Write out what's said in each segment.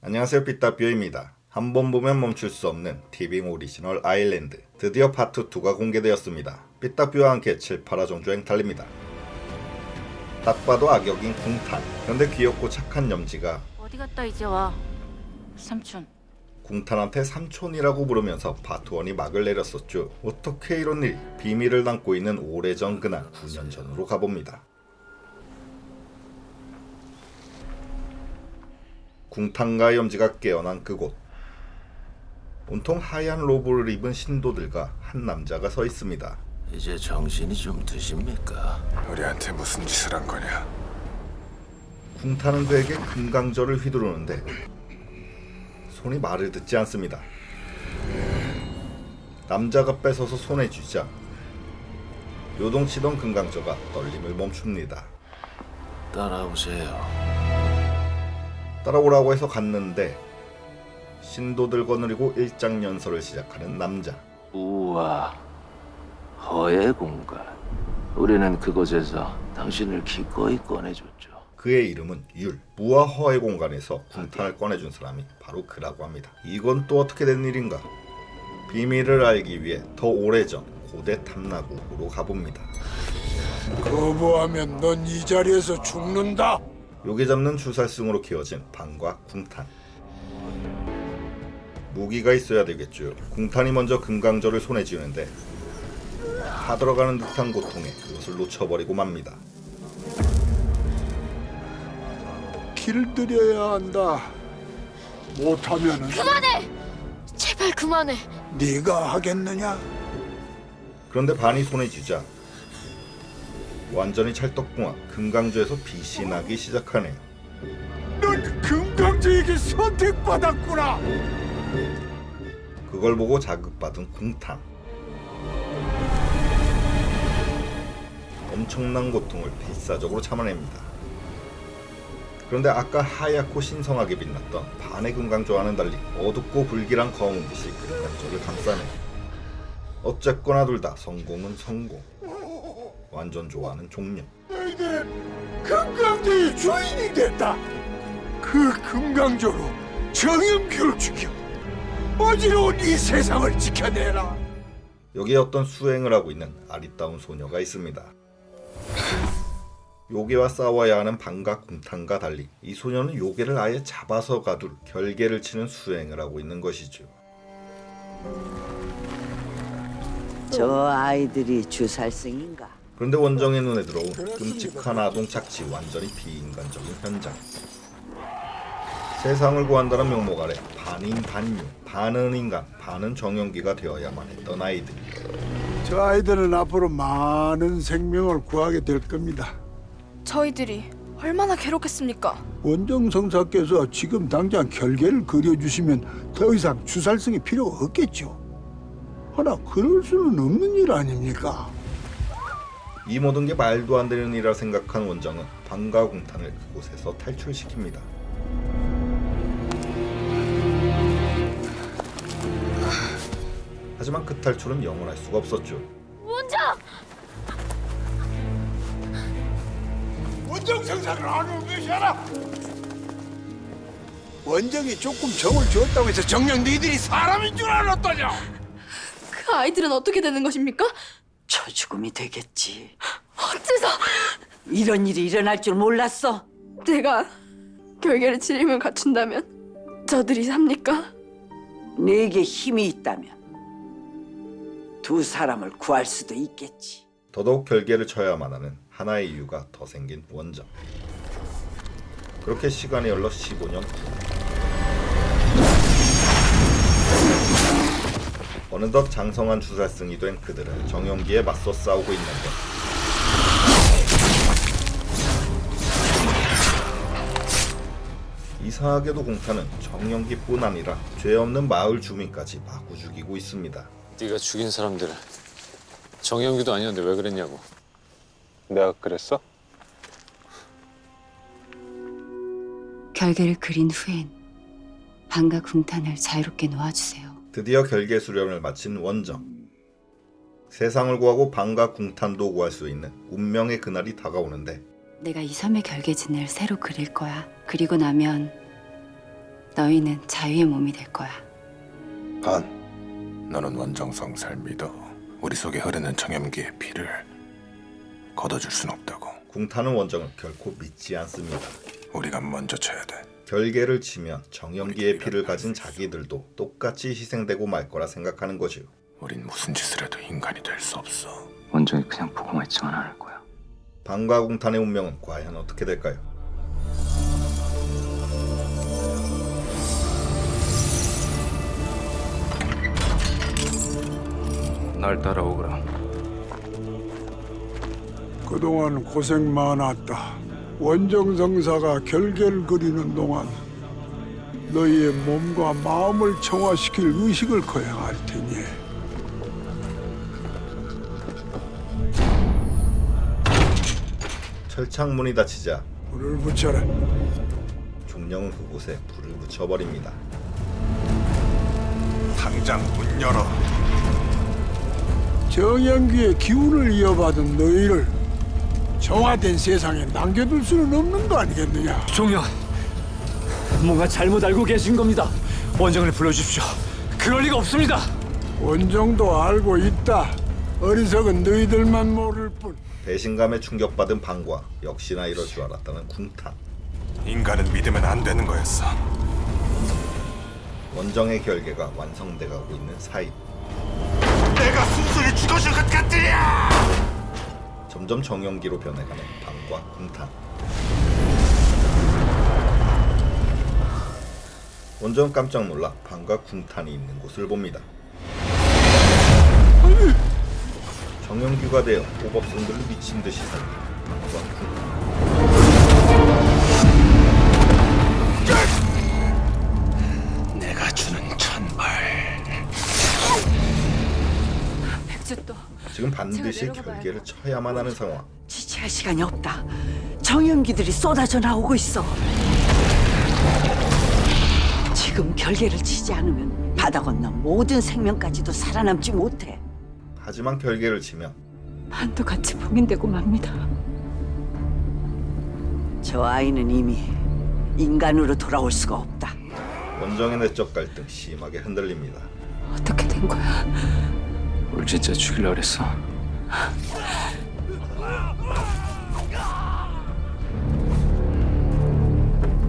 안녕하세요, 삐딱뷰입니다. 한 번 보면 멈출 수 없는 티빙 오리지널 아일랜드, 드디어 파트 2가 공개되었습니다. 삐딱뷰와 함께 7, 8화 정주행 달립니다. 딱 봐도 악역인 궁탄, 그런데 귀엽고 착한 염지가 어디 갔다 이제 와, 삼촌. 궁탄한테 삼촌이라고 부르면서 파트 1이 막을 내렸었죠. 어떻게 이런 일이? 비밀을 담고 있는 오래전 그날 9년 전으로 가봅니다. 궁탄과 염지가 깨어난 그곳. 온통 하얀 로브를 입은 신도들과 한 남자가 서 있습니다. 이제 정신이 좀 드십니까? 우리한테 무슨 짓을 한 거냐? 궁탄은 그에게 금강저를 휘두르는데 손이 말을 듣지 않습니다. 남자가 뺏어서 손에 쥐자 요동치던 금강저가 떨림을 멈춥니다. 따라오세요. 따라오라고 해서 갔는데 신도들과 느리고 일장연설을 시작하는 남자. 우와, 허의 공간. 우리는 그곳에서 당신을 기꺼이 꺼내줬죠. 그의 이름은 율. 무와 허의 공간에서 궁탄을 꺼내준 사람이 바로 그라고 합니다. 이건 또 어떻게 된 일인가? 비밀을 알기 위해 더 오래전 고대 탐나국으로 가봅니다. 거부하면 넌 이 자리에서 죽는다. 요괴 잡는 주살승으로 키워진 방과 궁탄. 무기가 있어야 되겠죠. 궁탄이 먼저 금강저를 손에 쥐는데 다 들어가는 듯한 고통에 그것을 놓쳐버리고 맙니다. 길들여야 한다. 못하면은 그만해! 제발 그만해. 네가 하겠느냐? 그런데 반이 손에 쥐자 완전히 찰떡궁합 금강저에서 빛이 나기 시작하네요. 넌 금강제에게 선택받았구나. 그걸 보고 자극받은 궁탄. 엄청난 고통을 필사적으로 참아냅니다. 그런데 아까 하얗고 신성하게 빛났던 반의 금강저와는 달리 어둡고 불길한 검은 빛이 금강저를 감싸네요. 어쨌거나 둘 다 성공은 성공. 완전 좋아하는 종료. 너희들은 금강제의 주인이 됐다. 그 금강조로 정영규를 죽여 어지러운 이 세상을 지켜내라. 여기에 어떤 수행을 하고 있는 아리따운 소녀가 있습니다. 요괴와 싸워야 하는 방과 궁탄과 달리 이 소녀는 요괴를 아예 잡아서 가둘 결계를 치는 수행을 하고 있는 것이죠. 저 아이들이 주살승인가? 그런데 원정의 눈에 들어온 끔찍한 아동 착취, 완전히 비인간적인 현장. 세상을 구한다는 명목 아래 반인 반유, 반은 인간, 반은 정영기가 되어야만 했던 아이들. 저 아이들은 앞으로 많은 생명을 구하게 될 겁니다. 저희들이 얼마나 괴롭겠습니까? 원정 성사께서 지금 당장 결계를 그려주시면 더 이상 주살승이 필요가 없겠죠. 허나 그럴 수는 없는 일 아닙니까? 이 모든 게 말도 안 되는 일이라 생각한 원정은 방과 궁탄을 그곳에서 탈출시킵니다. 하지만 그 탈출은 영원할 수가 없었죠. 원장! 원정 생산을 하는 것이라. 원정이 조금 정을 주었다고 해서 정녕 너희들이 사람인 줄 알았더냐? 그 아이들은 어떻게 되는 것입니까? 초죽음이 되겠지. 어째서 이런 일이 일어날 줄 몰랐어. 내가 결계를 치림을 갖춘다면 저들이 삽니까? 내게 힘이 있다면 두 사람을 구할 수도 있겠지. 더더욱 결계를 쳐야만 하는 하나의 이유가 더 생긴 원정. 그렇게 시간이 흘러 15년 후 어느덧 장성한 주살승이 된 그들은 정영기에 맞서 싸우고 있는데 이상하게도 궁탄은 정영기뿐 아니라 죄 없는 마을 주민까지 마구 죽이고 있습니다. 네가 죽인 사람들 정영규도 아니었는데 왜 그랬냐고. 내가 그랬어? 결계를 그린 후엔 방과 궁탄을 자유롭게 놓아주세요. 드디어 결계 수련을 마친 원정. 세상을 구하고 방과 궁탄도 구할 수 있는 운명의 그날이 다가오는데 내가 이 섬의 결계진을 새로 그릴 거야. 그리고 나면 너희는 자유의 몸이 될 거야. 반, 너는 원정성사를 믿어. 우리 속에 흐르는 정염기의 피를 걷어줄 순 없다고. 궁타는 원정을 결코 믿지 않습니다. 우리가 먼저 쳐야 돼. 결계를 치면 정염기의 피를 가진 자기들도 똑같이 희생되고 말 거라 생각하는 거지요. 우린 무슨 짓을 해도 인간이 될 수 없어. 원정이 그냥 보고만 있지만 않을 거야. 방과 궁탄의 운명은 과연 어떻게 될까요? 날 따라오거라. 그동안 고생 많았다. 원정성사가 결계를 그리는 동안 너희의 몸과 마음을 정화시킬 의식을 거행할 테니 철창문이 닫히자 불을 붙여라. 종령은 그곳에 불을 붙여버립니다. 당장 문 열어. 정연기의 기운을 이어받은 너희를 정화된 세상에 남겨둘 수는 없는 거 아니겠느냐. 종영, 뭔가 잘못 알고 계신 겁니다. 원정을 불러주십시오. 그럴 리가 없습니다. 원정도 알고 있다. 어리석은 너희들만 모를 뿐. 배신감에 충격받은 방과 역시나 이럴 줄 알았다는 궁탄. 인간은 믿으면 안 되는 거였어. 원정의 결계가 완성돼가고 있는 사이 내가 순순히 죽어줄 것 같으냐! 점점 정연기로 변해가는 방과 궁탄. 원정은 깜짝 놀라 방과 궁탄이 있는 곳을 봅니다. 정연기가 되어 호법성들을 미친 듯이 살리는 방과 궁탄. 내가 주는 천벌. 백주도 지금 반드시 제가 내려가 결계를 쳐야만 하는 상황. 지체할 시간이 없다. 정연기들이 쏟아져 나오고 있어. 지금 결계를 치지 않으면 바다 건너 모든 생명까지도 살아남지 못해. 하지만 결계를 치면 반도 같이 봉인되고 맙니다. 저 아이는 이미 인간으로 돌아올 수가 없다. 원정의 내적 갈등 심하게 흔들립니다. 어떻게 된 거야? 우리 진짜 죽이려고 그랬어.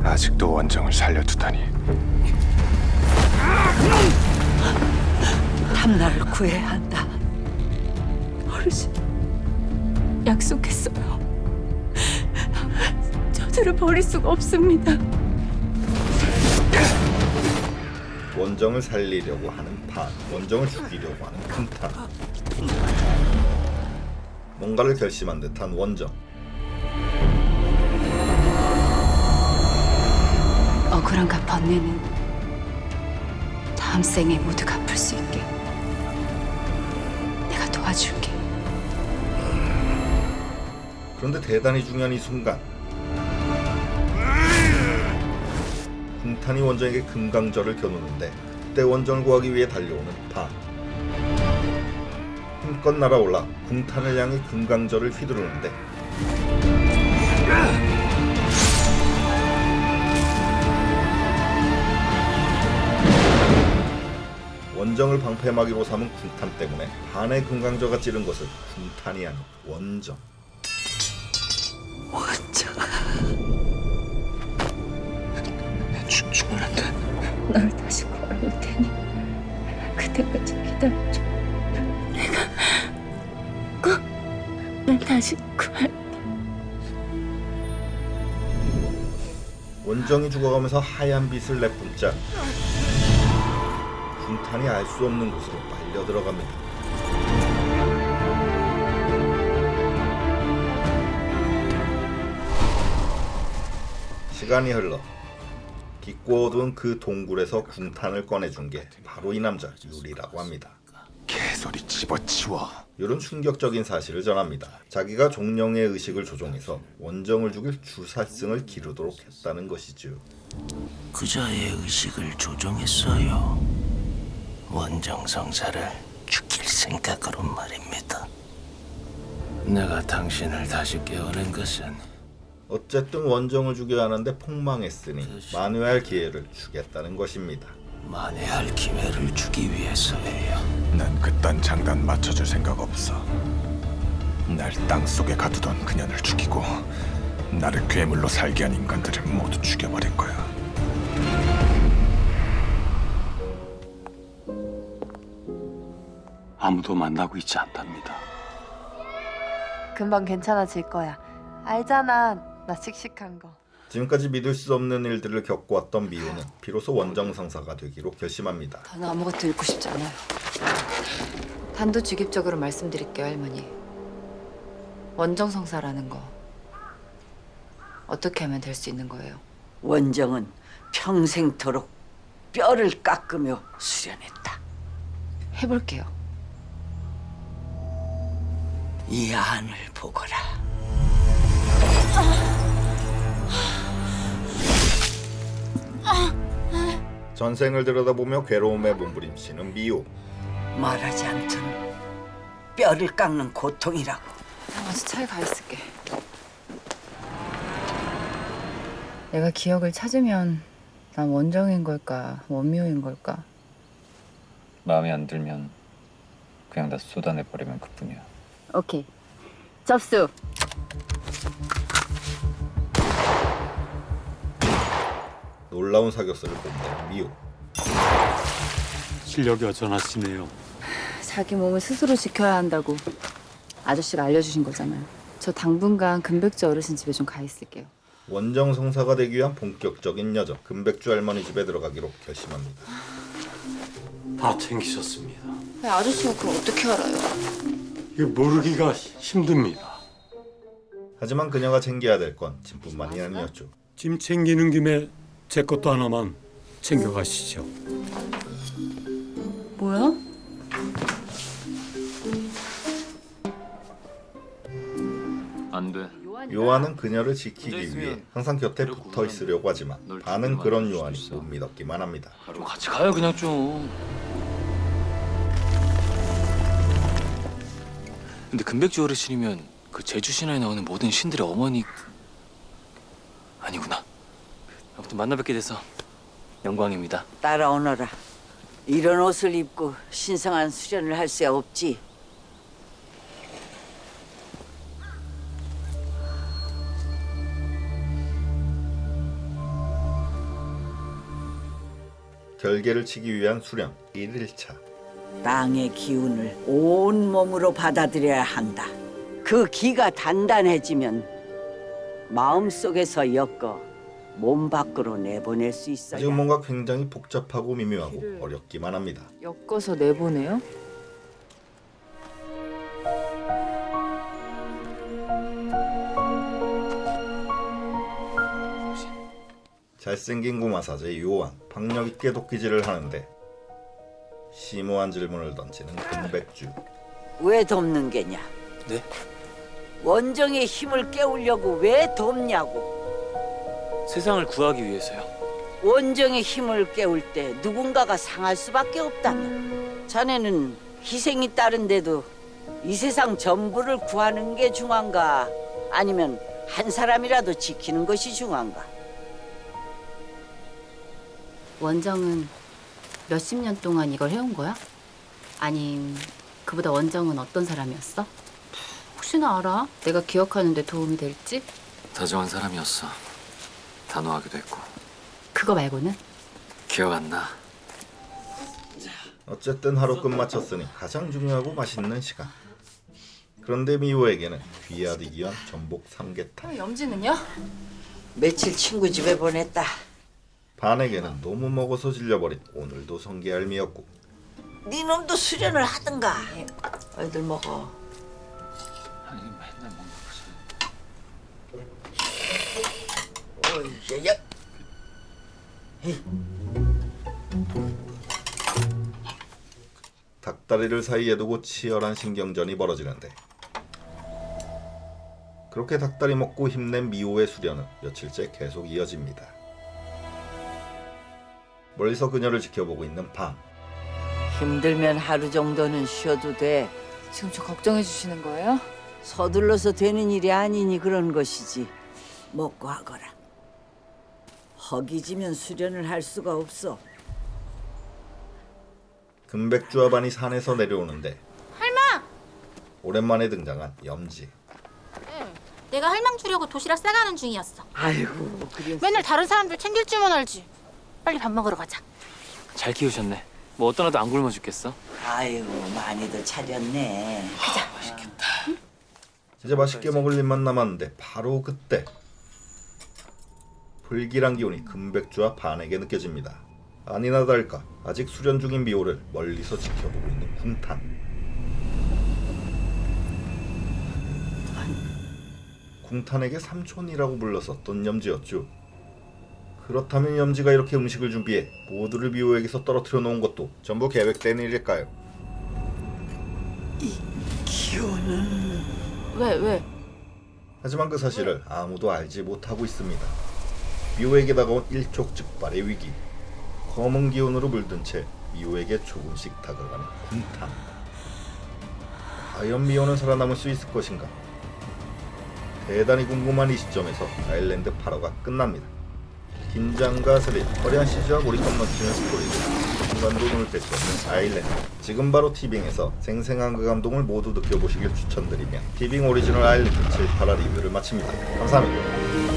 아직도 원정을 살려두다니. 탐나를 구해야 한다. 어르신, 약속했어요. 저들을 버릴 수가 없습니다. 원정을 살리려고 하는 반, 원정을 죽이려고 하는 궁탄. 뭔가를 결심한 듯한 원정. 억울함과 번뇌는 다음 생에 모두 갚을 수 있게 내가 도와줄게. 그런데 대단히 중요한 이 순간 궁탄이 원정에게 금강절을 겨누는데 그때 원정을 구하기 위해 달려오는 반. 힘껏 날아올라 궁탄을 향해 금강절을 휘두르는데 원정을 방패막이로 삼은 궁탄 때문에 반의 금강저가 찌른 것은 궁탄이 아닌 원정. 원정. 죽으면 안 돼. 너를 다시 구하러 올 테니 그때까지 기다려줘. 내가 꼭 널 다시 구할. 원정이 죽어가면서 하얀 빛을 내뿜자 궁탄이 알 수 없는 곳으로 빨려 들어갑니다. 시간이 흘러 깊고 어두운 그 동굴에서 궁탄을 꺼내준 게 바로 이 남자 유리라고 합니다. 개소리 집어치워. 이런 충격적인 사실을 전합니다. 자기가 종령의 의식을 조종해서 원정을 죽일 주살승을 기르도록 했다는 것이죠. 그자의 의식을 조종했어요. 원정성사를 죽일 생각으로 말입니다. 내가 당신을 다시 깨어낸 것은 어쨌든 원정을 죽여야 하는데 폭망했으니 만회할 기회를 주겠다는 것입니다. 만회할 기회를 주기 위해서예요. 난 그딴 장단 맞춰줄 생각 없어. 날 땅속에 가두던 그년을 죽이고 나를 괴물로 살게 한 인간들을 모두 죽여버릴 거야. 아무도 만나고 있지 않답니다. 금방 괜찮아질 거야. 알잖아, 나 씩씩한 거. 지금까지 믿을 수 없는 일들을 겪어왔던 미호는 비로소 원정상사가 되기로 결심합니다. 저는 아무것도 잃고 싶지 않아요. 단도직입적으로 말씀드릴게요, 할머니. 원정성사라는 거 어떻게 하면 될 수 있는 거예요? 원정은 평생토록 뼈를 깎으며 수련했다. 해볼게요. 이 안을 보거라. 전생을 들여다보며 괴로움에 몸부림치는 미호. 말하지 않던 뼈를 깎는 고통이라고. 나 어디 차에 가 있을게. 내가 기억을 찾으면 난 원정인 걸까, 원미호인 걸까? 마음에 안 들면 그냥 다 쏟아내버리면 그뿐이야. 오케이. 접수. 놀라운 사격수를 뽐내는 미호. 실력이 어전하시네요. 자기 몸을 스스로 지켜야 한다고 아저씨가 알려주신 거잖아요. 저 당분간 금백지 어르신 집에 좀 가 있을게요. 원정성사가 되기 위한 본격적인 여정. 금백주 할머니 집에 들어가기로 결심합니다. 다 챙기셨습니다. 아저씨가 그걸 어떻게 알아요? 이거 모르기가 힘듭니다. 하지만 그녀가 챙겨야 될 건 짐뿐만이 아니었죠. 짐 챙기는 김에 제 것도 하나만 챙겨가시죠. 뭐야? 안 돼. 요한은 그녀를 지키기 위해 항상 곁에 붙어 있으려고 하지만 반은 그런 요한이 못 믿었기만 합니다. 좀 같이 가요 그냥 좀. 근데 금백지 어르신이면 그 제주 신화에 나오는 모든 신들의 어머니 아니구나. 아무튼 만나 뵙게 돼서 영광입니다. 따라오너라. 이런 옷을 입고 신성한 수련을 할 수 없지. 결계를 치기 위한 수련 1일차. 땅의 기운을 온 몸으로 받아들여야 한다. 그 기가 단단해지면 마음속에서 엮어 몸 밖으로 내보낼 수 있어야. 지금 뭔가 굉장히 복잡하고 미묘하고 어렵기만 합니다. 엮어서 내보내요? 잘생긴 고마사제 요한, 박력 있게 도끼질을 하는데 심오한 질문을 던지는 금백주. 왜 돕는 게냐? 네? 원정의 힘을 깨우려고 왜 돕냐고. 세상을 구하기 위해서요. 원정의 힘을 깨울 때 누군가가 상할 수밖에 없다면 자네는 희생이 따른데도 이 세상 전부를 구하는 게 중요한가? 아니면 한 사람이라도 지키는 것이 중요한가? 원정은 몇십 년 동안 이걸 해온 거야? 아님 그보다 원정은 어떤 사람이었어? 혹시나 알아? 내가 기억하는 데 도움이 될지? 다정한 사람이었어. 단호하기도 했고. 그거 말고는? 기억 안 나. 어쨌든 하루 끝마쳤으니 가장 중요하고 맛있는 시간. 그런데 미호에게는 귀하디 귀한 전복 삼계탕. 염지는요? 며칠 친구 집에 보냈다. 반에게는 너무 먹어서 질려버린 오늘도 성게알미였고. 네 놈도 수련을 하든가. 어이들 먹어. 아니 맨날 먹는 거지. 어이야. 닭다리를 사이에 두고 치열한 신경전이 벌어지는데 그렇게 닭다리 먹고 힘낸 미호의 수련은 며칠째 계속 이어집니다. 멀리서 그녀를 지켜보고 있는 방. 힘들면 하루 정도는 쉬어도 돼. 지금 저 걱정해 주시는 거예요? 서둘러서 되는 일이 아니니 그런 것이지. 먹고 하거라. 허기지면 수련을 할 수가 없어. 금백주와 반이 산에서 내려오는데 할망! 오랜만에 등장한 염지. 내가 할망 주려고 도시락 싸가는 중이었어. 아이고, 그래. 맨날 다른 사람들 챙길 줄만 알지. 빨리 밥 먹으러 가자. 잘 키우셨네. 뭐 어떤 애도 안 굶어 죽겠어. 아이고, 많이도 차렸네. 이제 맛있게 먹을 일만 남았는데 바로 그때 불길한 기운이 금백주와 반에게 느껴집니다. 아니나 다를까 아직 수련 중인 미호를 멀리서 지켜보고 있는 궁탄. 궁탄에게 삼촌이라고 불렀었던 염지였죠. 그렇다면 염지가 이렇게 음식을 준비해 모두를 미호에게서 떨어뜨려 놓은 것도 전부 계획된 일일까요? 기운은 왜? 하지만 그 사실을 아무도 알지 못하고 있습니다. 미호에게 다가온 일촉즉발의 위기. 검은 기운으로 물든 채 미호에게 조금씩 다가가는 궁탄. 과연 미호는 살아남을 수 있을 것인가? 대단히 궁금한 이 시점에서 아일랜드 8화가 끝납니다. 긴장과 스릴, 화려한 CG와 몰입감 넘치는 스토리로 순간도 눈을 뗄 수 없는 아일랜드. 지금 바로 티빙에서 생생한 그 감동을 모두 느껴보시길 추천드리며 티빙 오리지널 아일랜드 7, 8화 리뷰를 마칩니다. 감사합니다.